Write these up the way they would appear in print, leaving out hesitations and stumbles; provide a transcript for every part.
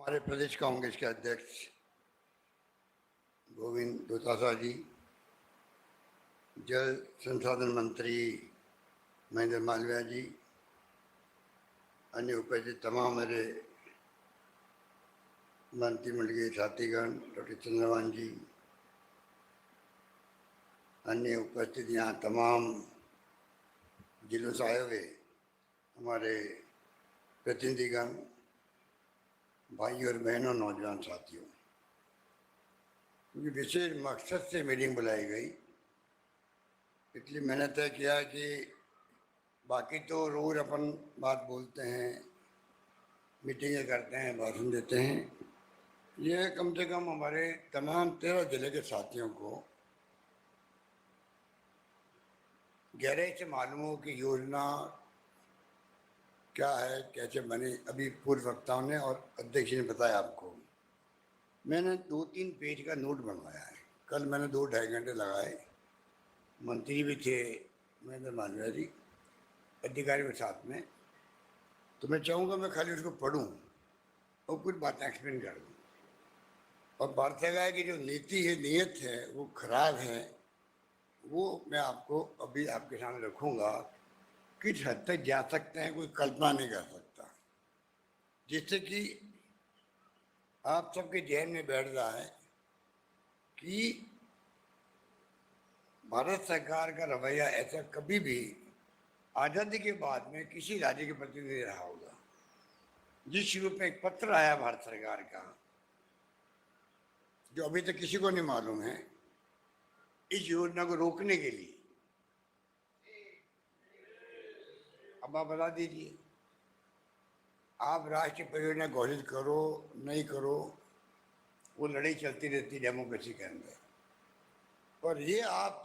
हमारे प्रदेश कांग्रेस के अध्यक्ष गोविंद डोटासरा जी, जल संसाधन मंत्री महेंद्र मालवीय जी, अन्य उपस्थित तमाम मेरे मंत्रिमंडल के साथीगण, डॉक्टर चंद्रभान जी, अन्य उपस्थित यहाँ तमाम जिलों से आए हुए हमारे प्रतिनिधिगण, भाई और बहनों, नौजवान साथियों, क्योंकि विशेष मकसद से मीटिंग बुलाई गई, इसलिए मैंने तय किया कि बाकी तो रोज अपन बात बोलते हैं, मीटिंगें करते हैं, भाषण देते हैं, ये कम से कम हमारे तमाम 13 जिले के साथियों को गहराई से मालूम हो कि योजना क्या है, कैसे बने। अभी पूर्व वक्ताओं ने और अध्यक्ष ने बताया आपको। मैंने 2-3 पेज का नोट बनवाया है। कल मैंने 2-2.5 घंटे लगाए, मंत्री भी थे महेंद्र मालवीय जी, अधिकारी के साथ में। तो मैं चाहूँगा मैं खाली उसको पढ़ूँ और कुछ बातें एक्सप्लेन कर दूँ। और भारत सरकार की जो नीति है, नीयत है, वो खराब है, वो मैं आपको अभी आपके सामने रखूँगा। किस हद तक जा सकते हैं कोई कल्पना नहीं कर सकता, जिससे कि आप सबके जहन में बैठ रहा है कि भारत सरकार का रवैया ऐसा कभी भी आज़ादी के बाद में किसी राज्य के प्रति नहीं रहा होगा। जिस रूप में एक पत्र आया भारत सरकार का, जो अभी तक किसी को नहीं मालूम है, इस योजना को रोकने के लिए, अब आप बता दीजिए, आप राष्ट्रीय परियोजना घोषित करो नहीं करो, वो लड़ाई चलती रहती डेमोक्रेसी के अंदर। पर ये आप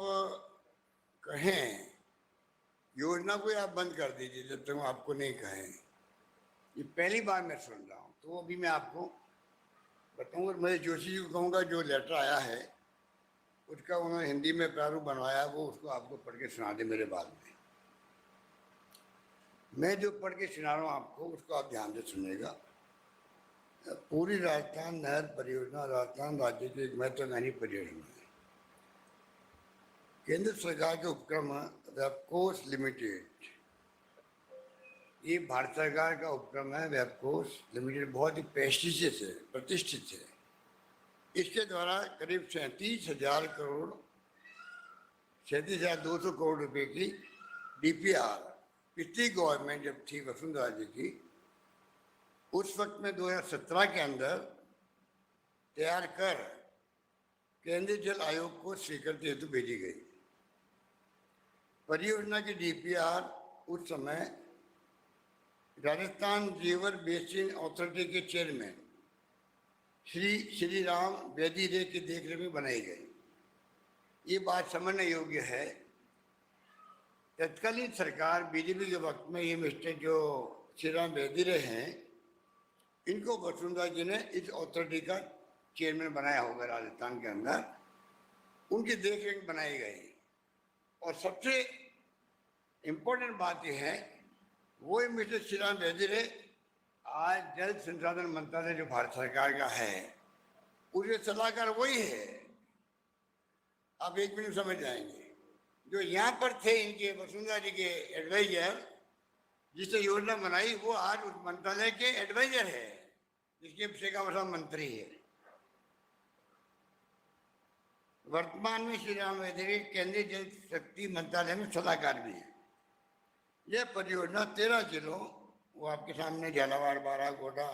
कहें योजना को आप बंद कर दीजिए जब तक आपको नहीं कहें, ये पहली बार मैं सुन रहा हूँ। तो अभी मैं आपको बताऊंगा। मैं जोशी जी को कहूँगा, जो लेटर आया है उसका उन्होंने हिंदी में प्रारूप बनवाया, वो उसको आपको पढ़ के सुना दे मेरे बाद में। मैं जो पढ़ के सुना रहा हूँ आपको, उसको आप ध्यान से सुनिएगा। पूरी राजस्थान नहर परियोजना राजस्थान राज्य की एक महत्वाकांक्षी परियोजना है। केंद्र सरकार के उपक्रम वेबकोस लिमिटेड, ये भारत सरकार का उपक्रम है। वेबकोस लिमिटेड बहुत ही प्रेस्टिजियस है, प्रतिष्ठित है। इसके द्वारा करीब 37,000 करोड़ 37,200 करोड़ रुपए की डीपीआर पिछली गवर्नमेंट जब थी वसुंधरा जी की, उस वक्त में 2017 के अंदर तैयार कर केंद्रीय जल आयोग को स्वीकृति हेतु भेजी गई। परियोजना की डीपीआर उस समय राजस्थान रिवर बेसिन अथॉरिटी के चेयरमैन श्री राम बेदीरे की देखरेख में बनाई गई। ये बात समझने योग्य है। तत्कालीन सरकार बीजेपी के वक्त में ये मिस्टर जो श्री राम बेदीरे हैं, इनको वसुंधरा जी ने इस अथॉरिटी का चेयरमैन बनाया होगा राजस्थान के अंदर, उनकी देखरेख बनाई गई। और सबसे इम्पोर्टेंट बात यह है, वो मिस्टर श्री राम बेदीरे आज जल संसाधन मंत्रालय जो भारत सरकार का है, उसके सलाहकार वही है। आप एक मिनट समझ जाएंगे। जो यहाँ पर थे इनके वसुंधरा जी के एडवाइजर, जिसने योजना बनाई, वो आज उस मंत्रालय के एडवाइजर है, जिसके शेखावत मंत्री है। वर्तमान में श्री राम बेदीरे केंद्रीय जल शक्ति मंत्रालय में सलाहकार भी है। यह परियोजना 13 जिलों, वो आपके सामने झालावाड़, बारागोड़ा,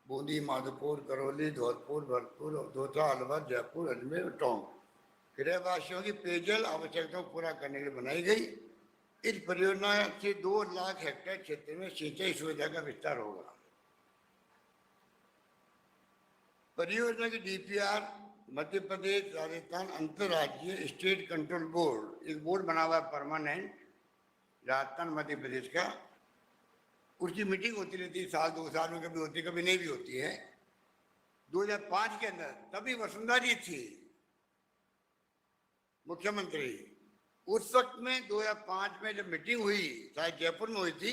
बूंदी, माधोपुर, करौली, धौलपुर, भरतपुर, दौसा, अलवर, जयपुर, अजमेर और टोंक के रहवासियों की पेयजल आवश्यकताओं को पूरा करने के लिए बनाई गई। इस परियोजना से 2 लाख हेक्टेयर क्षेत्र में सिंचाई सुविधा का विस्तार होगा। परियोजना की डीपीआर मध्य प्रदेश राजस्थान अंतर्राज्यीय स्टेट कंट्रोल बोर्ड, एक बोर्ड बना हुआ है परमानेंट राजस्थान मध्य प्रदेश का, उसकी मीटिंग होती रहती है, साल 2 साल में कभी होती, कभी नहीं भी होती है। 2005 के अंदर, तभी वसुंधरा जी थी मुख्यमंत्री। उस वक्त में 2005 में जब मीटिंग हुई, शायद जयपुर में हुई थी,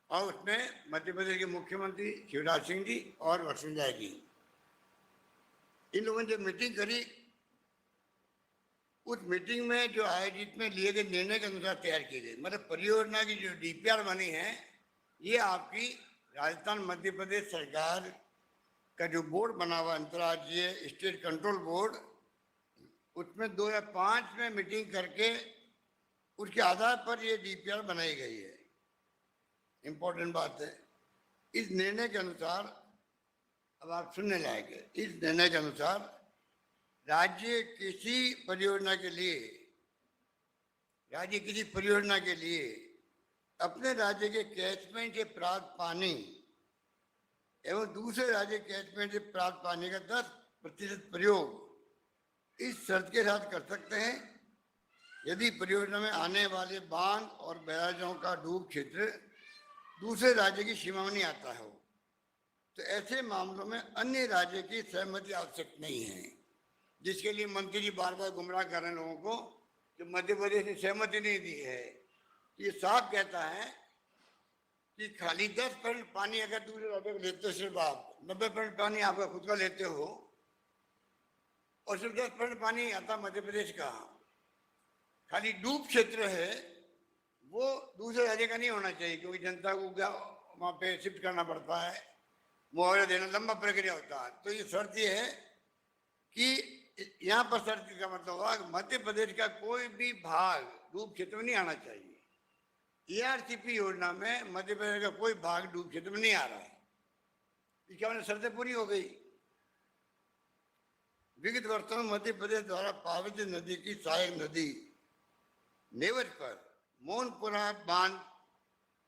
और उसमें मध्य प्रदेश के मुख्यमंत्री शिवराज सिंह जी और वसुंधरा जी, इन लोगों ने जब मीटिंग करी, उस मीटिंग में जो आयोजित में लिए गए निर्णय के अनुसार तैयार की गई, मतलब परियोजना की जो डीपीआर बनी है, ये आपकी राजस्थान मध्य प्रदेश सरकार का जो बोर्ड बना हुआ अंतर्राज्यीय स्टेट कंट्रोल बोर्ड, उसमें 2005 में मीटिंग करके उसके आधार पर ये डीपीआर बनाई गई है। इंपॉर्टेंट बात है। इस निर्णय के अनुसार, अब आप सुनने लायक है, इस निर्णय के अनुसार राज्य किसी परियोजना के लिए अपने राज्य के कैचमेंट से प्राप्त पानी एवं दूसरे राज्य कैचमेंट से प्राप्त पानी का 10% प्रयोग इस शर्त के साथ कर सकते हैं, यदि परियोजना में आने वाले बांध और बैराजों का डूब क्षेत्र दूसरे राज्य की सीमा में नहीं आता हो, तो ऐसे मामलों में अन्य राज्य की सहमति आवश्यक नहीं है। जिसके लिए मंत्री जी बार बार गुमराह कर रहे हैं लोगों को कि मध्य प्रदेश ने सहमति नहीं दी है। ये साफ कहता है कि खाली 10% पानी अगर दूसरे राज्य को लेते हो, सिर्फ आप 90% पानी आपका खुद का लेते हो और सिर्फ 10% पानी आता मध्य प्रदेश का, खाली डूब क्षेत्र है, वो दूसरे राज्य का नहीं होना चाहिए, क्योंकि जनता को क्या वहाँ पे शिफ्ट करना पड़ता है, मुआवजा देना लंबा प्रक्रिया होता है। तो ये शर्त ये है कि यहाँ पर शर्त का मतलब हुआ मध्य प्रदेश का कोई भी भाग डूब क्षेत्र में नहीं आना चाहिए। ERCP योजना में मध्य प्रदेश का कोई भाग डूब क्षेत्र में नहीं आ रहा है, इसके बाद शर्तें पूरी हो गई। विगत वर्षों में मध्य प्रदेश द्वारा पार्वती नदी की सहायक नदी नेवज पर मोहनपुरा बांध,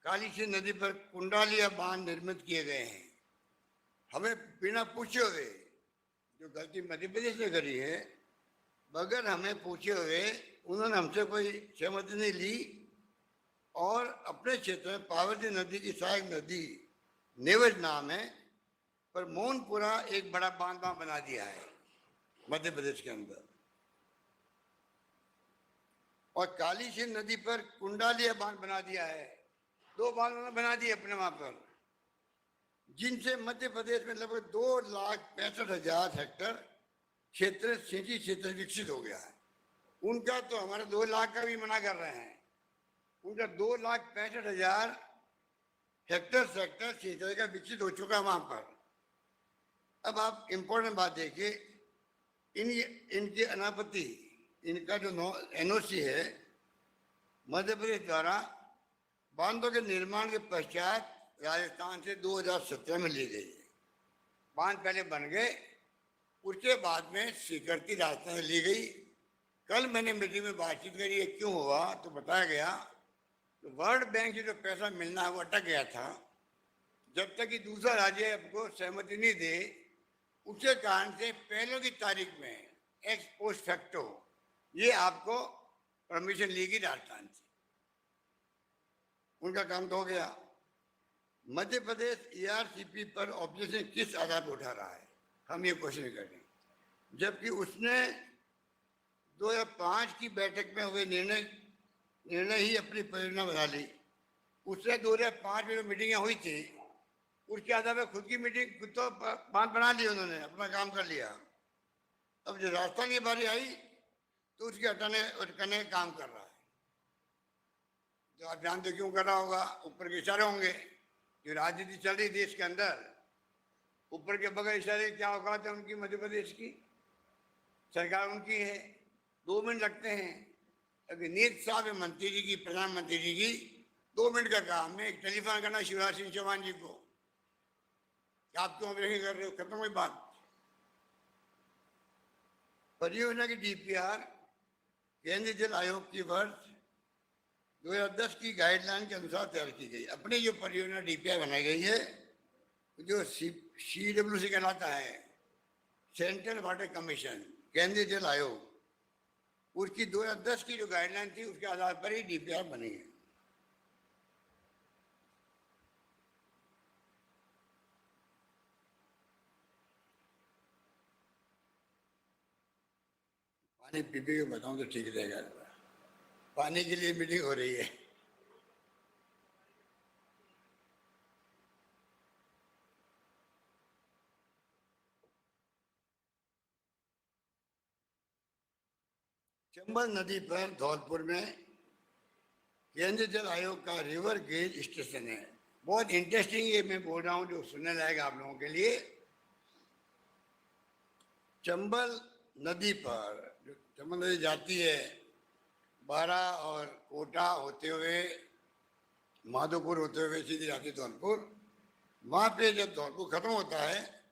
कालीसी नदी पर कुंडालिया बांध निर्मित किए गए हैं। हमें बिना पूछे हुए, जो गलती मध्य प्रदेश ने करी है, बगैर हमें पूछे हुए उन्होंने हमसे कोई सहमति नहीं ली और अपने क्षेत्र में पार्वती नदी की सहायक नदी नेवज नाम है पर मोहनपुरा एक बड़ा बांध बना दिया है मध्य प्रदेश के अंदर, और कालीसी नदी पर कुंडालिया बांध बना दिया है। 2 बांध उन्होंने बना दिए अपने वहां पर, जिनसे मध्य प्रदेश में लगभग 2,65,000 हेक्टेयर क्षेत्र सिंचाई क्षेत्र विकसित हो गया है। उनका तो हमारे 2 लाख का भी मना कर रहे हैं। उनका 2,65,000 हेक्टेयर सेक्टर सिंचाई का विकसित हो चुका है वहां पर। अब आप इंपॉर्टेंट बात देखिए, इनकी अनापत्ति, इनका जो NOC है मध्य प्रदेश द्वारा बांधों के निर्माण के पश्चात राजस्थान से 2017 में ली गई है। बांध पहले बन गए, उसके बाद में स्वीकृति राजस्थान से ली गई। कल मैंने मीटिंग में बातचीत करी है क्यों हुआ, तो बताया गया तो वर्ल्ड बैंक से जो पैसा मिलना है वो अटक गया था, जब तक कि दूसरा राज्य आपको सहमति नहीं दे, उसके कारण से पहले की तारीख में एक्स पोस्ट फैक्टो ये आपको परमिशन लेगी राजस्थान से, उनका काम तो हो गया। मध्य प्रदेश ERCP पर ऑब्जेक्शन किस आधार पर उठा रहा है, हम ये क्वेश्चन कर रहे हैं, जबकि उसने 2005 की बैठक में हुए निर्णय ही अपनी परियोजना बना ली। उससे 2005 में जो मीटिंगें हुई थी उसके आधार पर खुद की मीटिंग खुद तो बांध बना ली, उन्होंने अपना काम कर लिया। अब जो राजस्थान की बारी आई तो उसके करने का काम कर रहा है। तो आप जानते क्यों कर रहा होगा, ऊपर के इशारे होंगे। जो राजनीति चल रही देश के अंदर, ऊपर के बगैर इशारे क्या औकात है उनकी, मध्य प्रदेश की सरकार उनकी है, 2 मिनट लगते हैं। अभी नीत साहब मंत्री जी की, प्रधानमंत्री जी की 2 मिनट का काम है एक टेलीफोन करना शिवराज सिंह चौहान जी को, आप क्यों ब्रेकिंग कर रहे हो, खत्म हुई बात। परियोजना की DPR केंद्रीय जल आयोग की वर्ष 2010 की गाइडलाइन के अनुसार तैयार की गई। अपनी जो परियोजना DPR बनाई गई है, जो CWC कहलाता है, सेंट्रल वाटर कमीशन, केंद्रीय जल आयोग, उसकी 2010 की जो गाइडलाइन थी उसके आधार पर ही DPR बनी है। पानी पी के बताऊं तो ठीक रहेगा। पानी के लिए मीटिंग हो रही है। चंबल नदी पर धौलपुर में केंद्रीय जल आयोग का रिवर गेज स्टेशन है। बहुत इंटरेस्टिंग ये मैं बोल रहा हूँ, जो सुनने लायक आप लोगों के लिए। चंबल नदी पर जो चंबल नदी जाती है बारा और कोटा होते हुए, माधोपुर होते हुए सीधी जाती धौलपुर। वहाँ पे जब धौलपुर खत्म होता है,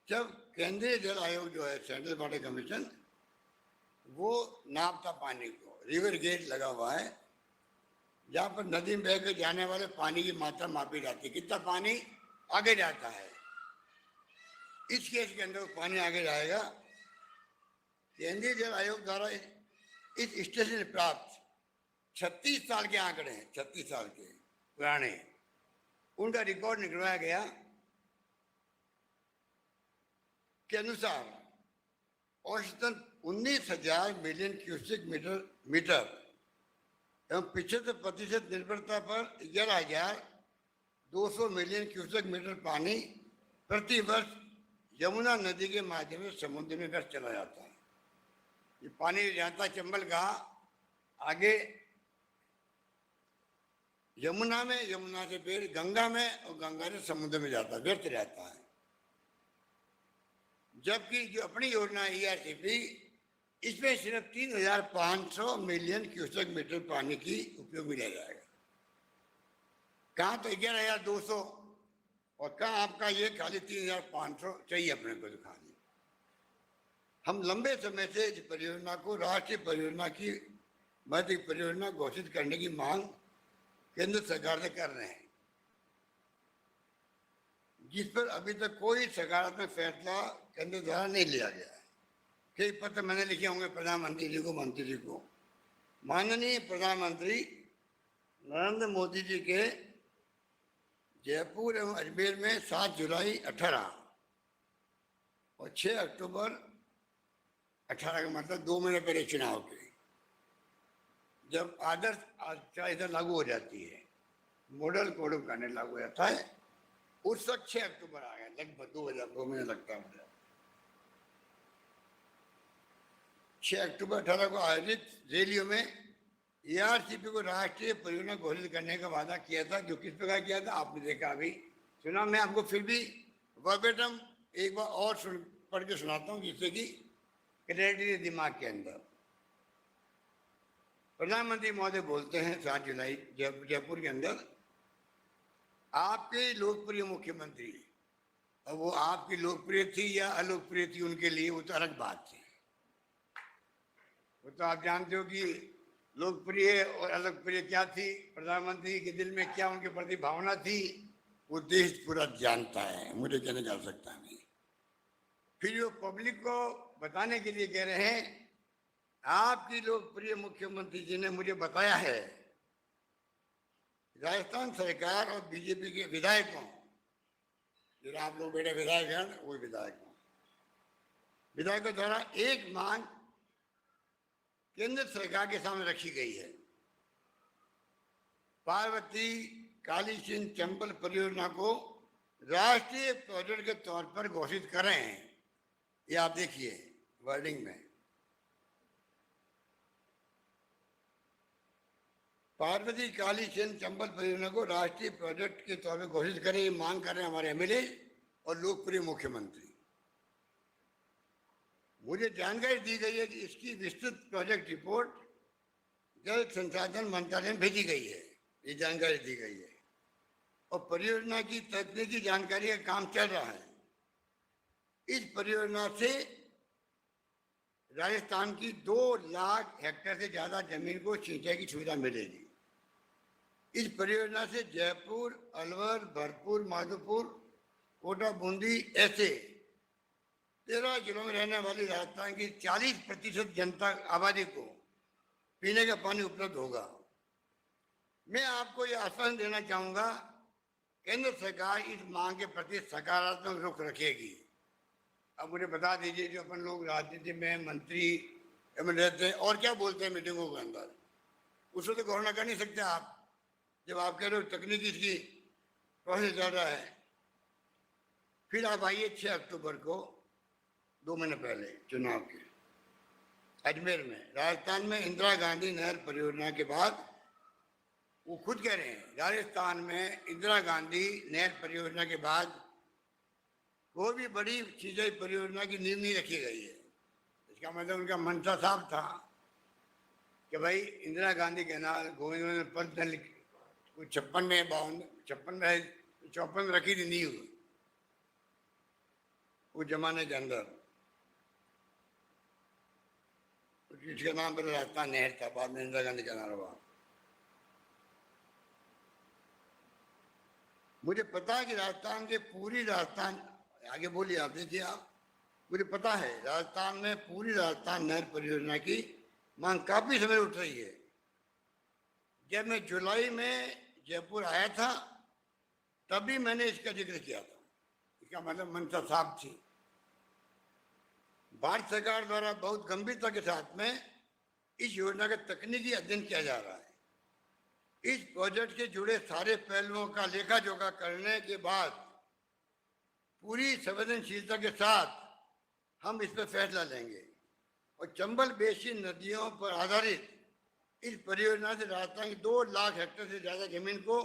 जब केंद्रीय जल आयोग जो है, सेंट्रल वाटर कमीशन, वो नापता पानी को, रिवर गेज लगा हुआ है जहाँ पर नदी में बह के जाने वाले पानी की मात्रा मापी जाती है, कितना पानी आगे जाता है। इस केस के अंदर पानी आगे जाएगा। केंद्रीय जल आयोग द्वारा इस स्टेशन से प्राप्त 36 साल के आंकड़े हैं, 36 साल के पुराने, उनका रिकॉर्ड निकलवाया गया के अनुसार औसतन 19,000 मिलियन क्यूसेक मीटर एवं 75% निर्भरता पर 11,200 मिलियन क्यूसेक मीटर पानी प्रति वर्ष यमुना नदी के माध्यम से समुद्र में व्यस्त चला जाता है। ये पानी जाता है चंबल का आगे यमुना में, यमुना से फिर गंगा में, और गंगा से समुद्र में जाता है, व्यर्थ रहता है। जबकि जो अपनी योजना है ERCP, इसमें सिर्फ 3,500 मिलियन क्यूसेक मीटर पानी की उपयोग में लिया जाएगा। कहाँ तो 11,200 और कहाँ आपका ये खाली 3,500 चाहिए अपने को दिखाने। हम लंबे समय से इस परियोजना को राष्ट्रीय परियोजना की महत्वपूर्ण परियोजना घोषित करने की मांग केंद्र सरकार से कर रहे हैं, जिस पर अभी तक कोई सकारात्मक फैसला केंद्र द्वारा नहीं लिया गया है। कई पत्र मैंने लिखे होंगे प्रधानमंत्री जी को, मंत्री जी को। माननीय प्रधानमंत्री नरेंद्र मोदी जी के जयपुर एवं अजमेर में 7 जुलाई 18 और 6 अक्टूबर 18 का मतलब 2 महीने पहले चुनाव के, जब आदर्श आचार संहिता लागू हो जाती है, मॉडल कोड ऑफ कंडक्ट लागू हो जाता है, उस वक्त 6 अक्टूबर आ गया, लगभग 2 महीने लगता है मुझे। 6 अक्टूबर 18 को आयोजित रैलियों में ERCP को राष्ट्रीय परियोजना घोषित करने का वादा किया था। जो किस प्रकार किया था आपने देखा, अभी सुना। मैं आपको फिर भी वर्बेटम एक बार और पढ़ के सुनाता हूँ, जिससे कि क्लैरिटी दिमाग के अंदर। प्रधानमंत्री महोदय बोलते हैं 7 जुलाई जयपुर के अंदर, आपके लोकप्रिय मुख्यमंत्री, और वो आपकी लोकप्रिय थी या अलोकप्रिय थी उनके लिए, वो तो अलग बात थी। वो तो आप जानते हो कि लोकप्रिय और अलोकप्रिय क्या थी, प्रधानमंत्री के दिल में क्या उनके प्रति भावना थी, वो देश पूरा जानता है, मुझे कहने जा सकता नहीं। फिर वो पब्लिक को बताने के लिए कह रहे हैं, आपकी लोकप्रिय मुख्यमंत्री जी ने मुझे बताया है राजस्थान सरकार और बीजेपी के विधायकों, जो आप लोग बेटे विधायक हैं, वो विधायकों द्वारा एक मांग केंद्र सरकार के सामने रखी गई है। पार्वती काली सिंध चंबल परियोजना को राष्ट्रीय प्रोजेक्ट के तौर पर घोषित करें। ये आप देखिए वर्डिंग में, पार्वती काली सिंध चंबल परियोजना को राष्ट्रीय प्रोजेक्ट के तौर पर घोषित करें, ये मांग कर रहे हैं हमारे MLA और लोकप्रिय मुख्यमंत्री। मुझे जानकारी दी गई है कि इसकी विस्तृत प्रोजेक्ट रिपोर्ट जल संसाधन मंत्रालय में भेजी गई है, ये जानकारी दी गई है, और परियोजना की तकनीकी जानकारी का काम चल रहा है। इस परियोजना से राजस्थान की 2 लाख हेक्टेयर से ज्यादा जमीन को सिंचाई की सुविधा मिलेगी। इस परियोजना से जयपुर, अलवर, भरतपुर, माधोपुर, कोटा, बूंदी ऐसे 13 जिलों में रहने वाली राजस्थान की 40% जनता आबादी को पीने का पानी उपलब्ध होगा। मैं आपको यह आश्वासन देना चाहूंगा, केंद्र सरकार इस मांग के प्रति सकारात्मक रुख रखेगी। अब मुझे बता दीजिए, जो अपन लोग राजनीति में मंत्री रहते हैं और क्या बोलते हैं मीटिंगों के अंदर, उसको तो गौर कर नहीं सकते आप। जब आप कह रहे हो तकनीकी की प्रोसेस चल रहा है, फिर आप आइए 6 अक्टूबर को, 2 महीने पहले चुनाव के, अजमेर में, राजस्थान में इंदिरा गांधी नहर परियोजना के बाद, वो खुद कह रहे हैं, राजस्थान में इंदिरा गांधी नहर परियोजना के बाद कोई भी बड़ी सिंचाई परियोजना की नींव नहीं रखी गई है। इसका मतलब उनका मंशा साफ था कि भाई इंदिरा गांधी कैनाल गोविंद पंत ने कुछ 56 में 54 में रखी थी नींव उस जमाने के अंदर, जिसका नाम पर राजस्थान नहर था, बाद में इंदिरा गांधी कैनाल हुआ। मुझे पता है कि राजस्थान के पूरी राजस्थान, आगे बोलिए आप, देखिए आप, मुझे पता है राजस्थान में पूरी राजस्थान नहर परियोजना की मांग काफी समय उठ रही है। जब मैं जुलाई में जयपुर आया था तभी मैंने इसका जिक्र किया था। इसका मतलब मंशा साफ थी। भारत सरकार द्वारा बहुत गंभीरता के साथ में इस योजना का तकनीकी अध्ययन किया जा रहा है। इस प्रोजेक्ट के जुड़े सारे पहलुओं का लेखा जोखा करने के बाद पूरी संवेदनशीलता के साथ हम इस पर फैसला लेंगे और चंबल बेसिन नदियों पर आधारित इस परियोजना से राजस्थान की 2 लाख हेक्टेयर से ज्यादा जमीन को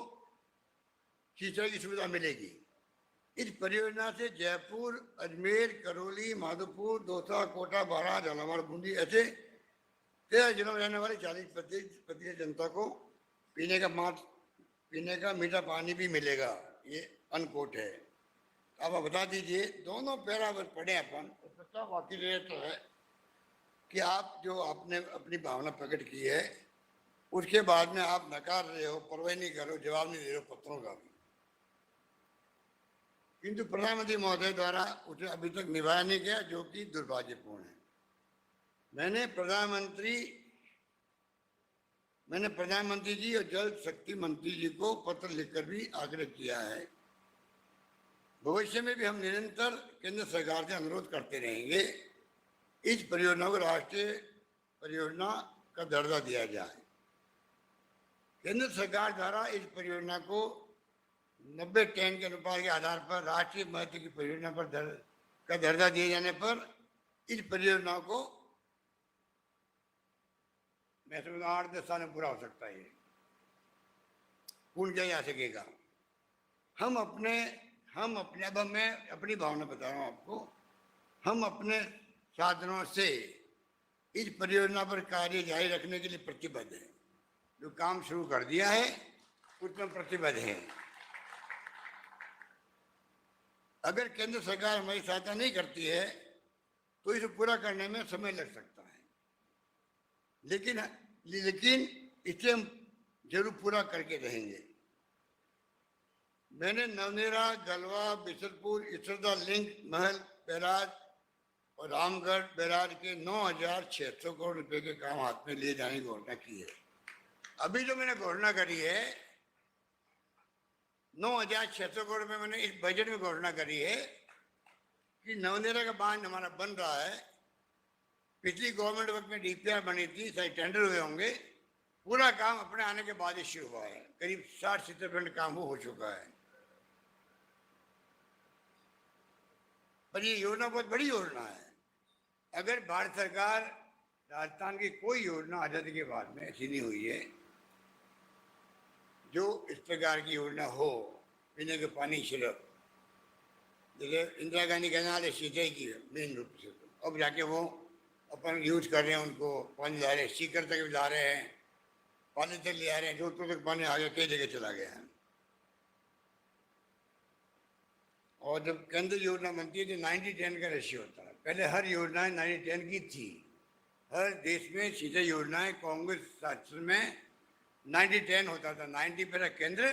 सिंचाई की सुविधा मिलेगी। इस परियोजना से जयपुर, अजमेर, करौली, माधोपुर, दौसा, कोटा, बारां, झालावाड़, बूंदी ऐसे 13 जिलों में रहने वाली 40% जनता को पीने का मीठा पानी भी मिलेगा। ये अनकोट है। अब आप बता दीजिए, दोनों पैरा अगर पढ़े अपन तो वाकई तो है कि आप जो आपने अपनी भावना प्रकट की है उसके बाद में आप नकार रहे हो, परवाह नहीं कर रहे हो, जवाब नहीं दे रहे हो पत्रों का भी, किंतु प्रधानमंत्री महोदय द्वारा उसे अभी तक निभाया नहीं गया, जो कि दुर्भाग्यपूर्ण है। मैंने प्रधानमंत्री जी और जल शक्ति मंत्री जी को पत्र लिखकर भी आग्रह किया है। भविष्य में भी हम निरंतर केंद्र सरकार से अनुरोध करते रहेंगे इस परियोजना को राष्ट्रीय परियोजना का दर्जा दिया जाए। केंद्र सरकार द्वारा इस परियोजना को 90-10 के अनुपात के आधार पर राष्ट्रीय महत्व की परियोजना का दर्जा दिए जाने पर इस परियोजना को मैं समझता 8-10 साल में पूरा हो सकता है, पूर्ण किया जा सकेगा। हम अपने अब मैं अपनी भावना बता रहा हूँ आपको, हम अपने साधनों से इस परियोजना पर कार्य जारी रखने के लिए प्रतिबद्ध हैं। जो काम शुरू कर दिया है उसमें प्रतिबद्ध है। अगर केंद्र सरकार हमारी सहायता नहीं करती है तो इसे पूरा करने में समय लग सकता है, लेकिन इसे हम जरूर पूरा करके रहेंगे। मैंने नवनेरा, गलवा, बिशनपुर, इसरदा लिंक, महल बैराज और रामगढ़ बैराज के 9,600 करोड़ रुपए के काम हाथ में लिए जाने की घोषणा की है। अभी जो मैंने घोषणा करी है 9,600 करोड़ रुपए, मैंने इस बजट में घोषणा करी है कि नवनेरा का बांध हमारा बन रहा है। पिछली गवर्नमेंट वक्त में डीपीआर बनी थी, सारे टेंडर हुए होंगे, पूरा काम अपने आने के बाद ही शुरू हुआ है। करीब 60-70% काम वो हो चुका है। पर ये योजना बहुत बड़ी योजना है। अगर भारत सरकार, राजस्थान की कोई योजना आजादी के बाद में ऐसी नहीं हुई है जो इस प्रकार की योजना हो, पीने के पानी सिर्फ, जैसे इंदिरा गांधी कैनाल सिंचाई की मेन रूप से, तो अब जाके वो अपन यूज कर रहे हैं, उनको पानी ला रहे हैं, सीकर तक ला रहे हैं, पानी तक ले आ रहे हैं, जोधपुर तक पानी आगे कई जगह चला गया है। और जब केंद्र योजना बनती है तो 90-10 का रेशियो होता है। पहले हर योजना 90-10 की थी। हर देश में सिंचाई योजनाएं कांग्रेस शासन में 90-10 होता था। 90% केंद्र,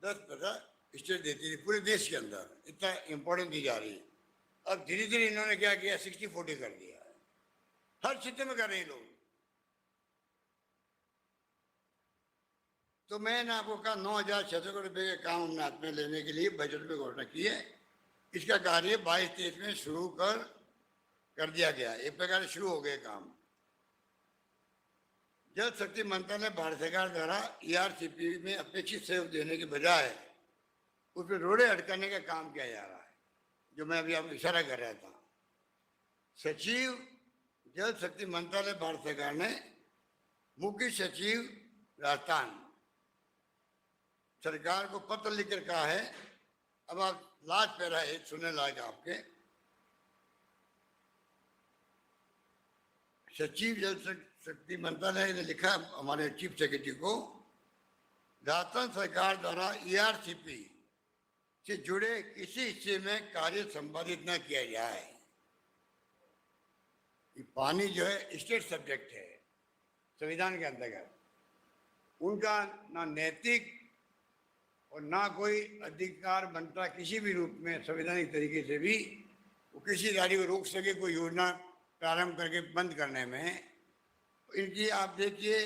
10% स्टेट देती थी पूरे देश के अंदर। इतना इम्पोर्टेंस दी जा रही है। अब धीरे धीरे इन्होंने क्या किया, 60-40 कर दिया है। हर क्षेत्र में कर रहे हैं लोग। तो मैंने आपको कहा 9,600 करोड़ रुपए के काम हमने हाथ में लेने के लिए बजट में घोषणा की है। इसका कार्य 22-23 में शुरू कर दिया गया। एक प्रकार से शुरू हो गए काम। जल शक्ति मंत्रालय भारत सरकार द्वारा ERCP में अपेक्षित सहयोग देने के बजाय उसमें रोड़े अटकाने का काम किया जा रहा है, जो मैं अभी आपको इशारा कर रहा था। सचिव जल शक्ति मंत्रालय भारत सरकार ने मुख्य सचिव राजस्थान सरकार को पत्र लिखकर कहा है, अब आप लास्ट पैरा है सुनने लायक आपके, सचिव जल शक्ति मंत्रालय ने लिखा हमारे चीफ सेक्रेटरी को, राजस्थान सरकार द्वारा ईआरसीपी से जुड़े किसी हिस्से में कार्य संपादित न किया जाए। पानी जो है स्टेट सब्जेक्ट है संविधान के अंतर्गत, उनका ना नैतिक और ना कोई अधिकार बनता किसी भी रूप में संवैधानिक तरीके से भी वो किसी राज्य को रोक सके कोई योजना प्रारंभ करके बंद करने में। इनकी आप देखिए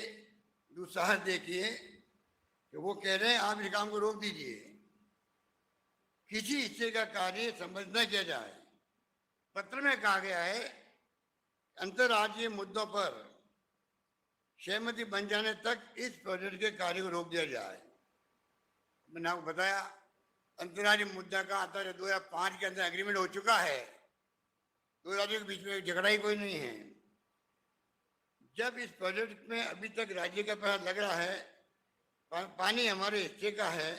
दुस्साहस देखिए कि वो कह रहे हैं आप इस काम को रोक दीजिए, किसी हिस्से का कार्य संबंध न किया जाए। पत्र में कहा गया है अंतर्राज्यीय मुद्दों पर सहमति बन जाने तक इस प्रोजेक्ट के कार्य को रोक दिया जाए। मैंने आपको बताया अंतर्राज्यीय मुद्दा का आता है 2005 के अंदर एग्रीमेंट हो चुका है, दो राज्यों के बीच में झगड़ा ही कोई नहीं है। जब इस प्रोजेक्ट में अभी तक राज्य का पैसा लग रहा है, पानी हमारे हिस्से का है,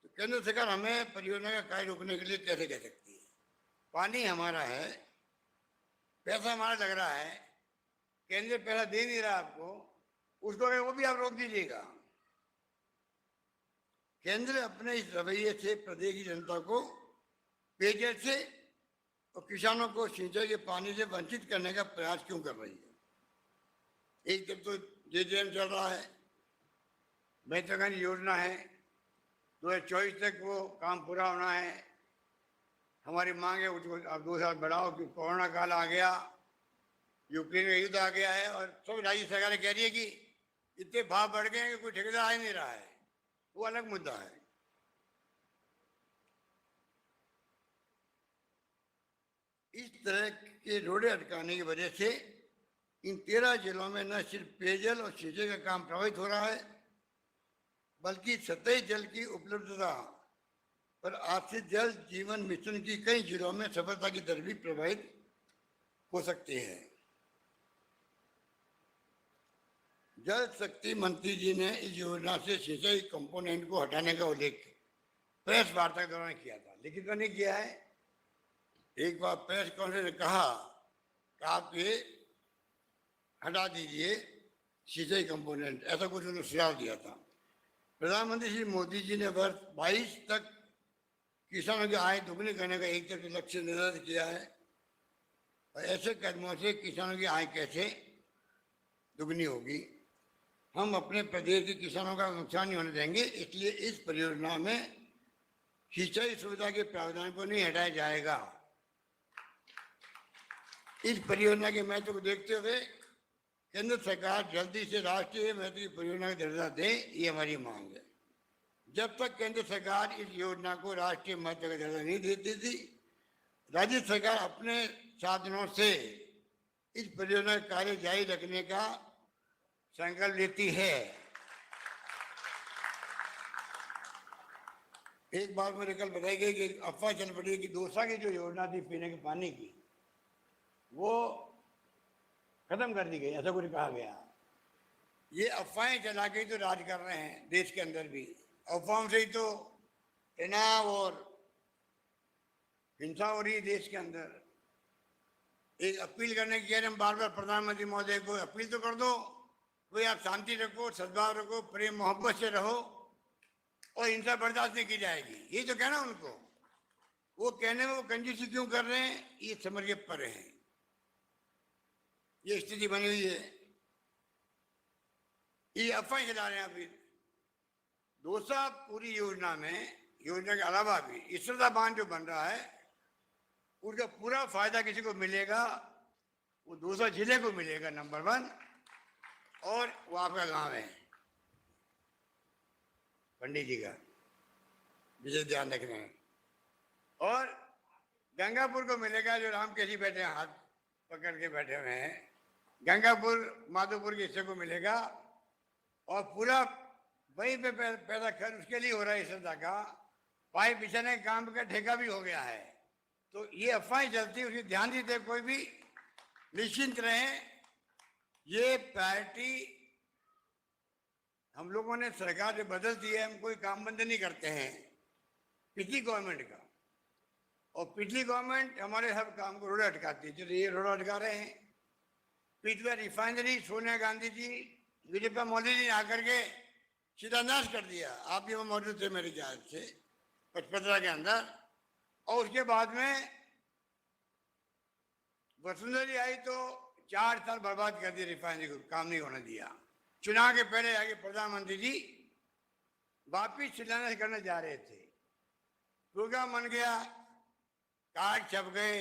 तो केंद्र सरकार हमें परियोजना का कार्य रोकने के लिए कैसे कह सकती है? पानी हमारा है, पैसा हमारा लग रहा है, केंद्र पैसा दे नहीं रहा आपको, उसको वो भी आप रोक दीजिएगा। केंद्र अपने इस रवैये से प्रदेश की जनता को पेयजल से और किसानों को सिंचाई के पानी से वंचित करने का प्रयास क्यों कर रही है? एक तरफ तो जेजेएम चल रहा है, महत्वाकांक्षी योजना है, 2024 तक वो काम पूरा होना है। हमारी मांग है उसको अब 2 साल बढ़ाओ कि कोरोना काल आ गया, यूक्रेन का युद्ध आ गया है और सब राज्य सरकारें कह रही है कि इतने भाव बढ़ गए हैं कि कोई ठेकेदार आ ही नहीं रहा है, वो अलग मुद्दा है। इस तरह के रोड़े अटकाने की वजह से इन 13 जिलों में न सिर्फ पेयजल और सिंचाई का काम प्रभावित हो रहा है, बल्कि सतही जल की उपलब्धता पर आश्रित जल जीवन मिशन की कई जिलों में सफलता की दर भी प्रभावित हो सकती है। जल शक्ति मंत्री जी ने इस योजना से सिंचाई कंपोनेंट को हटाने का उल्लेख प्रेस वार्ता के दौरान किया था, लिखित तो नहीं किया है। एक बार प्रेस कॉन्फ्रेंस ने कहा कि आप ये हटा दीजिए सिंचाई कंपोनेंट, ऐसा कुछ उन्होंने सुझाव दिया था। प्रधानमंत्री श्री मोदी जी ने वर्ष 22 तक किसानों की आय दोगुनी करने का एक तरफ लक्ष्य निर्धारित किया है और ऐसे कदमों से किसानों की आय कैसे दुगनी होगी? हम अपने प्रदेश के किसानों का नुकसान नहीं होने देंगे, इसलिए इस परियोजना में सिंचाई सुविधा के प्रावधान को नहीं हटाया जाएगा। इस परियोजना के महत्व को देखते हुए केंद्र सरकार जल्दी से राष्ट्रीय महत्व की परियोजना का दर्जा दे, ये हमारी मांग है। जब तक केंद्र सरकार इस योजना को राष्ट्रीय महत्व का दर्जा नहीं देती थी, राज्य सरकार अपने साधनों से इस परियोजना का कार्य जारी रखने का संकल्प लेती है। एक बार मेरे कल बताई गई कि अफवाह चल पड़ी कि दौसा की जो योजना थी पीने के पानी की, वो खत्म कर दी गई, ऐसा कुछ कहा गया। ये अफवाहें चला के तो राज कर रहे हैं देश के अंदर भी, अफवाहों से ही तो तनाव और हिंसा हो रही है देश के अंदर। एक अपील करने की हम बार बार प्रधानमंत्री महोदय को अपील तो कर दो, कोई आप शांति रखो, सद्भाव रखो, प्रेम मोहब्बत से रहो और हिंसा बर्दाश्त नहीं की जाएगी, ये तो कहना उनको। वो कहने में वो कंजूसी क्यों कर रहे हैं, ये समझ के परे हैं। ये स्थिति बनी हुई है, ये अफवाह चला रहे हैं। अभी दौसा पूरी योजना में, योजना के अलावा भी इसरदा बांध जो बन रहा है, उसका पूरा फायदा किसी को मिलेगा, वो दौसा जिले को मिलेगा नंबर 1, और वो आपका गांव है पंडित जी का, विशेष ध्यान रखना है। और गंगापुर को मिलेगा, जो राम केसी बैठे हैं, हाथ पकड़ के बैठे हुए हैं, गंगापुर माधोपुर के हिस्से को मिलेगा। और पूरा वहीं पे पैदा खर्च उसके लिए हो रहा है, इसरदा का पाइप बिछाने काम का ठेका भी हो गया है। तो ये अफवाहें चलती है, उसकी ध्यान देते कोई भी निश्चिंत रहें, ये पार्टी हम लोगों ने सरकार जो बदल दी है, हम कोई काम बंद नहीं करते हैं पिछली गवर्नमेंट का, और पिछली गवर्नमेंट हमारे सब काम को रोड़ा अटकाती है, जो ये रोड़ा अटका रहे हैं। पिछला रिफाइनरी सोनिया गांधी जी, वीरप्पा मोदी जी ने आकर के शिलान्यास कर दिया, आप भी वहाँ मौजूद थे मेरे ख्याल से 15 के अंदर, और उसके बाद में वसुंधरा जी आई तो 4 साल बर्बाद कर दिया, रिफाइनरी को काम नहीं होने दिया। चुनाव के पहले आगे प्रधानमंत्री जी वापिस शिलान्यास करने जा रहे थे, प्रोग्राम बन गया, कार्ड छप गए,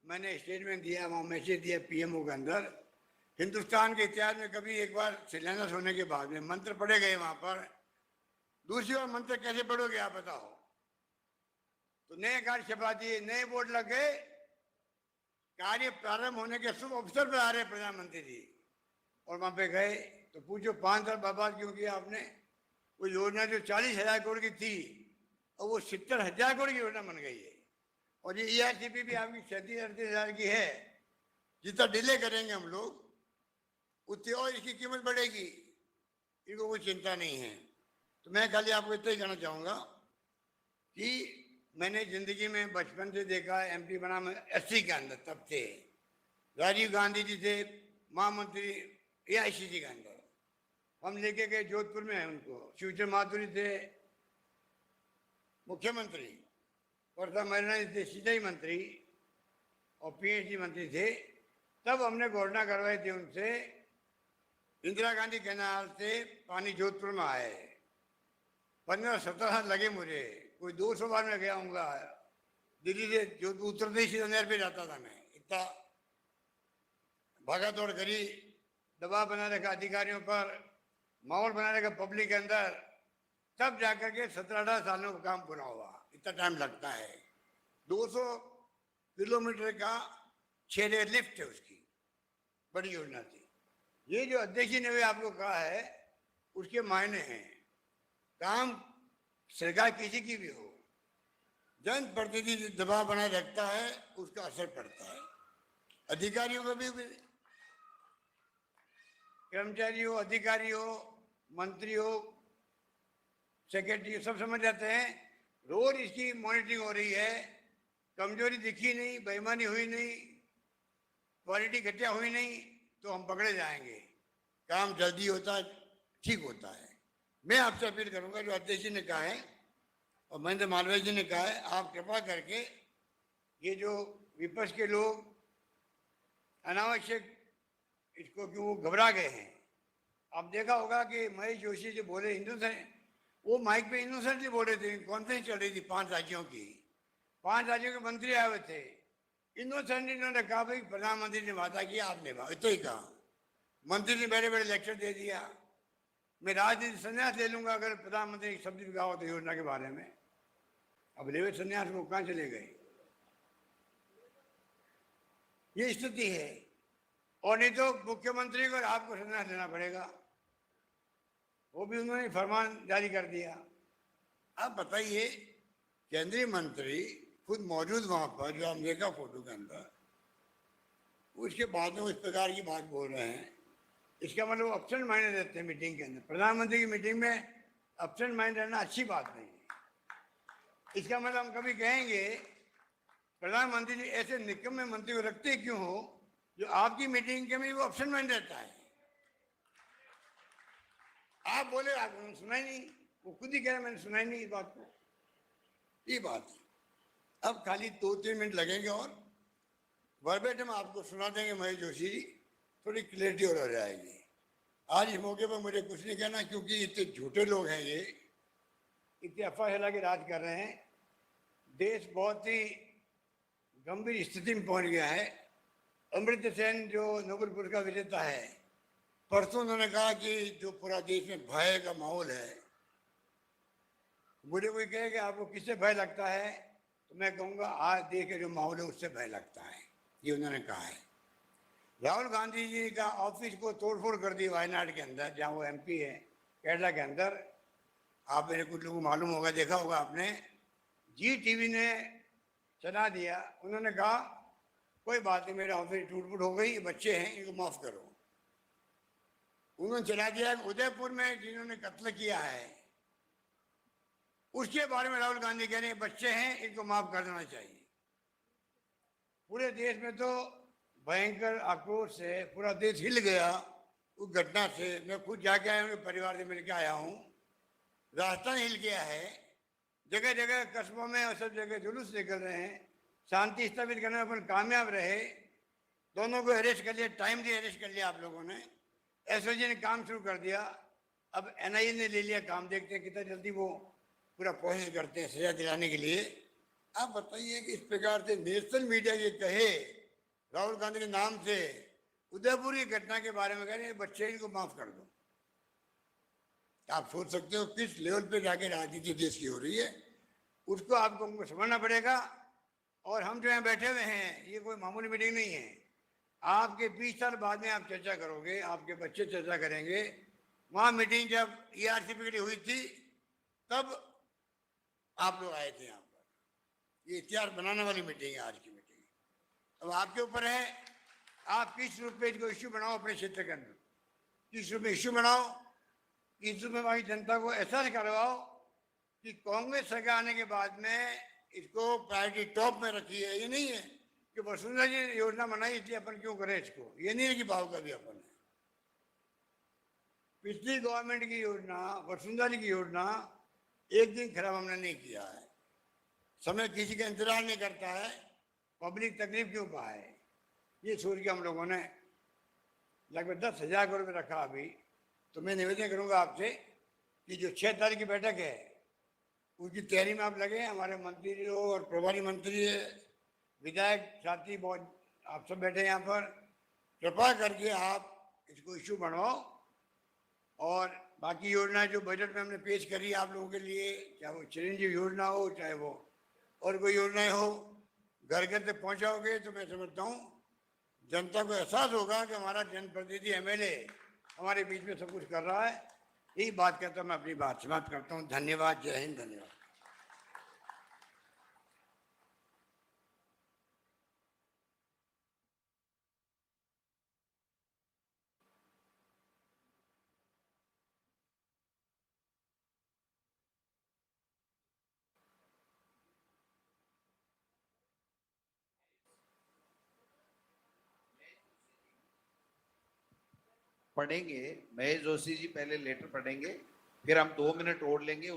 मैंने स्टेटमेंट दिया, वहाँ मैसेज दिया पीएमओ के अंदर। हिंदुस्तान के इतिहास में कभी एक बार शिलान्यास होने के बाद में मंत्र पढ़े गए वहां पर, दूसरी बार मंत्र कैसे पढ़ोगे आप बताओ? तो नए कार्ड छपा दिए, नए बोर्ड लग गए, कार्य प्रारंभ होने के शुभ अवसर पर आ रहे प्रधानमंत्री जी, और वहां पे गए तो पूछो 5 साल बर्बाद क्यों किया आपने? वो योजना जो 40,000 करोड़ की थी और वो 70,000 करोड़ की योजना बन गई है, और ये ERCP भी आपकी 37-38,000 की है। जितना डिले करेंगे हम लोग उतनी और इसकी कीमत बढ़ेगी, इनको कोई चिंता नहीं है। तो मैं खाली आपको इतना ही कहना चाहूँगा कि मैंने जिंदगी में बचपन से देखा, MP बना मैं 80 के अंदर, तब थे राजीव गांधी जी थे महामंत्री AICC के अंदर, हम लेके गए जोधपुर में है उनको, शिवचंद्र माथुरी थे मुख्यमंत्री, वर्षा महिला जी थे सिंचाई मंत्री और PhD मंत्री थे, तब हमने घोषणा करवाई थी उनसे, इंदिरा गांधी कैनाल से पानी जोधपुर में आए। 15-17 साल लगे मुझे, कोई 200 बार में गया हूँगा दिल्ली से, जो उत्तर प्रदेश नहर पे जाता था मैं, इतना भागा दौड़ करी, दबाव बना रखा अधिकारियों पर, माहौल बना रखा पब्लिक के अंदर, तब जाकर के 17-18 सालों का काम पूरा हुआ। इतना टाइम लगता है। 200 किलोमीटर का 6 लिफ्ट है उसकी, बड़ी योजना थी। ये जो अध्यक्ष जी ने आपको कहा है उसके मायने हैं, काम सरकार किसी की भी हो, जन प्रतिनिधि दबाव बनाए रखता है, उसका असर पड़ता है। अधिकारियों को भी, कर्मचारी हो, अधिकारी हो, मंत्री हो, सेक्रेटरी, सब समझ जाते हैं। रोज इसकी मॉनिटरिंग हो रही है, कमजोरी दिखी नहीं, बेईमानी हुई नहीं, क्वालिटी घटिया हुई नहीं, तो हम पकड़े जाएंगे। काम जल्दी होता है, ठीक होता है। मैं आपसे अपील करूंगा, जो अध्यक्ष जी ने कहा है और महेंद्र मालवीय जी ने कहा है, आप कृपा करके ये जो विपक्ष के लोग अनावश्यक इसको क्यों वो घबरा गए हैं। आप देखा होगा कि महेश जोशी जो बोले हिंदुस्तान, वो माइक पे इनोसेंटली बोले थे, कॉन्फ्रेंस चल रही थी 5 राज्यों की, 5 राज्यों के मंत्री आए हुए थे, इनोसेंटली उन्होंने कहा भाई प्रधानमंत्री ने वादा किया, आप निभाओ, इतना ही कहा। मंत्री ने बड़े बड़े लेक्चर दे दिया, मैं राजनीति संन्यास ले लूंगा अगर प्रधानमंत्री शब्द भी कहा होता योजना के बारे में। अब ले संन्यास को कहाँ चले गए? ये स्थिति है, और नहीं तो मुख्यमंत्री को आपको संन्यास लेना पड़ेगा, वो भी उन्होंने फरमान जारी कर दिया। आप बताइए, केंद्रीय मंत्री खुद मौजूद वहां पर, जो हम देखा फोटो के अंदर, उसके बाद में उस प्रकार की बात बोल रहे हैं, इसका मतलब एब्सेंट माइंड रहते हैं मीटिंग के अंदर। प्रधानमंत्री की मीटिंग में एब्सेंट माइंड रहना अच्छी बात नहीं है। इसका मतलब हम कभी कहेंगे प्रधानमंत्री जी ऐसे निकम्मे मंत्री को रखते क्यों हो जो आपकी मीटिंग के में वो एब्सेंट माइंड रहता है? आप बोले, आपने सुना ही नहीं, वो खुद ही कह रहे मैंने सुना ही नहीं इस बात को। ये बात है। अब खाली 2-3 मिनट लगेंगे और वर्बेटम आपको सुना देंगे महेश जोशी जी, थोड़ी क्लियरिटी और हो जाएगी। आज इस मौके पर मुझे कुछ नहीं कहना, क्योंकि इतने झूठे लोग हैं, ये इतने अफवाह फैला के राज कर रहे हैं। देश बहुत ही गंभीर स्थिति में पहुंच गया है। अमृत सेन जो नोबेल पुरस्कार विजेता है, परसों उन्होंने कहा कि जो पूरा देश में भय का माहौल है, मुझे कोई कहे कि आपको किससे भय लगता है, तो मैं कहूँगा आज देश के जो माहौल है उससे भय लगता है, ये उन्होंने कहा है। राहुल गांधी जी का ऑफिस को तोड़फोड़ कर दी वायनाड के अंदर, जहाँ वो MP है, केरला के अंदर। आप मेरे कुछ लोगों को मालूम होगा, देखा होगा आपने, जी TV ने चला दिया। उन्होंने कहा कोई बात नहीं, मेरा हौसला टूट फूट हो गई, ये बच्चे हैं, इनको माफ करो। उन्होंने चला दिया उदयपुर में जिन्होंने कत्ल किया है, उसके बारे में राहुल गांधी कह रहे हैं बच्चे हैं, इनको माफ कर देना चाहिए। पूरे देश में तो भयंकर आक्रोश से पूरा देश हिल गया उस घटना से। मैं खुद जाके आया हूँ, परिवार से मिलकर आया हूँ। राजस्थान हिल गया है, जगह जगह कस्बों में और सब जगह जुलूस निकल रहे हैं। शांति स्थापित करने में अपन कामयाब रहे। दोनों को अरेस्ट कर लिया, टाइम से अरेस्ट कर लिया आप लोगों ने। एसओजी ने काम शुरू कर दिया, अब एनआईए ने ले लिया काम। देखते हैं कितना जल्दी वो पूरा कोशिश करते हैं सजा दिलाने के लिए। आप बताइए कि इस प्रकार से नेशनल मीडिया ये कहे राहुल गांधी के नाम से उदयपुर की घटना के बारे में कह रहे हैं बच्चे इनको माफ कर दो। आप सोच सकते हो किस लेवल पे जाके राजनीति देश की हो रही है, उसको आपको समझना पड़ेगा। और हम जो यहाँ बैठे हुए हैं, ये कोई मामूली मीटिंग नहीं है। आपके 20 साल बाद में आप चर्चा करोगे, आपके बच्चे चर्चा करेंगे। वहाँ मीटिंग जब ERCP के लिए हुई थी तब आप लोग आए थे यहाँ पर। ये इतिहास बनाने वाली मीटिंग है आज की मीटिंग। अब आपके ऊपर है, आप किस रूप में इसको इश्यू बनाओ अपने क्षेत्र के अंदर, किस रूप में इश्यू बनाओ, किस रूप में हमारी जनता को एहसास करवाओ कि कांग्रेस सरकार आने के बाद में इसको प्रायोरिटी टॉप में रखी है। ये नहीं है कि वसुंधरा जी ने योजना बनाई इसलिए अपन क्यों करें इसको, ये नहीं है कि भाव का भी अपन है। पिछली गवर्नमेंट की योजना, वसुंधरा जी की योजना एक दिन खराब हमने नहीं किया है। समय किसी का इंतजार नहीं करता है, पब्लिक तकलीफ क्यों पाए, ये सोच के हम लोगों ने लगभग 10,000 करोड़ रुपये रखा अभी। तो मैं निवेदन करूंगा आपसे कि जो 6 तारीख की बैठक है उसकी तैयारी में आप लगे। हमारे मंत्री और प्रभारी मंत्री, विधायक साथी बहुत आप सब बैठे यहाँ पर, कृपा करके आप इसको इश्यू बनवाओ। और बाकी योजनाएं जो बजट में हमने पेश करी आप लोगों के लिए, चाहे वो चिरंजीव योजना हो, चाहे वो और कोई योजनाएं हो, घर घर तक पहुँचाओगे तो मैं समझता हूँ जनता को एहसास होगा कि हमारा जनप्रतिनिधि MLA हमारे बीच में सब कुछ कर रहा है। यही बात कहता मैं अपनी बात समाप्त करता हूँ। धन्यवाद। जय हिंद। धन्यवाद। पढ़ेंगे, महेश जोशी जी पहले लेटर पढ़ेंगे, फिर हम 2 मिनट और लेंगे।